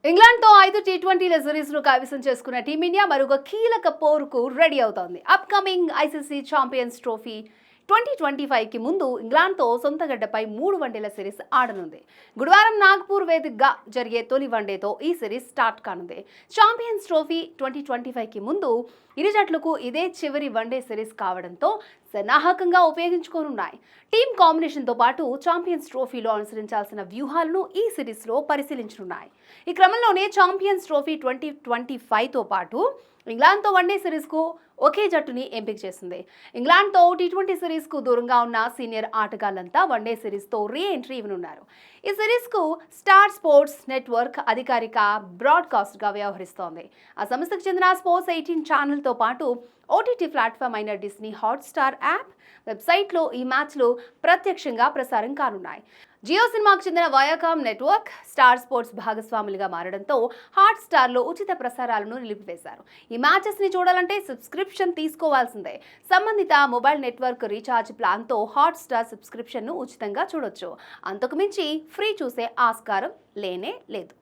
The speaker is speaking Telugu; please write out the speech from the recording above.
ఇంగ్లాండ్తో 5 టీ20ల సిరీస్ను కైవసం చేసుకున్న టీమిండియా మరొక కీలక పోరుకు రెడీ అవుతోంది. అప్కమింగ్ ఐసీసీ ఛాంపియన్స్ ట్రోఫీ 2025కి ముందు ఇంగ్లాండ్తో సొంత గడ్డపై 3 వన్డేల సిరీస్ ఆడనుంది. గురువారం నాగ్పూర్ వేదికగా జరిగే తొలి వన్డేతో ఈ సిరీస్ స్టార్ట్ కానుంది. ఛాంపియన్స్ ట్రోఫీ 2025కి ముందు ఇరు జట్లకు ఇదే చివరి వన్డే సిరీస్ కావడంతో సన్నాహకంగా ఉపయోగించుకోనున్నాయి. టీమ్ కాంబినేషన్తో పాటు ఛాంపియన్స్ ట్రోఫీలో అనుసరించాల్సిన వ్యూహాలను ఈ సిరీస్లో పరిశీలించనున్నాయి. ఈ క్రమంలోనే ఛాంపియన్స్ ట్రోఫీ 2025తో పాటు ఇంగ్లాండ్తో వన్డే సిరీస్కు ఒకే జట్టుని ఎంపిక చేసింది. ఇంగ్లాండ్తో టీ20 సిరీస్కు దూరంగా ఉన్న సీనియర్ ఆటగాళ్లంతా వన్డే సిరీస్తో రీ ఎంట్రీ ఇవ్వనున్నారు. ఈ సిరీస్కు స్టార్ స్పోర్ట్స్ నెట్వర్క్ అధికారిక బ్రాడ్కాస్ట్గా వ్యవహరిస్తోంది. ఆ సంస్థకు చెందిన స్పోర్ట్స్ 18 ఛానల్తో పాటు ఓటీటీ ప్లాట్ఫామ్ అయిన డిస్నీ హాట్స్టార్ యాప్, వెబ్సైట్లో ఈ మ్యాచ్లు ప్రత్యక్షంగా ప్రసారం కానున్నాయి. జియో సినిమాకు చెందిన వయాకామ్ నెట్వర్క్, స్టార్ స్పోర్ట్స్ భాగస్వాములుగా మారడంతో హాట్స్టార్లో ఉచిత ప్రసారాలను నిలిపివేశారు. ఈ మ్యాచెస్ని చూడాలంటే సబ్స్క్రిప్షన్ తీసుకోవాల్సిందే. సంబంధిత మొబైల్ నెట్వర్క్ రీఛార్జ్ ప్లాన్తో హాట్స్టార్ సబ్స్క్రిప్షన్ను ఉచితంగా చూడొచ్చు. అంతకుమించి ఫ్రీ చూసే ఆస్కారం లేనే లేదు.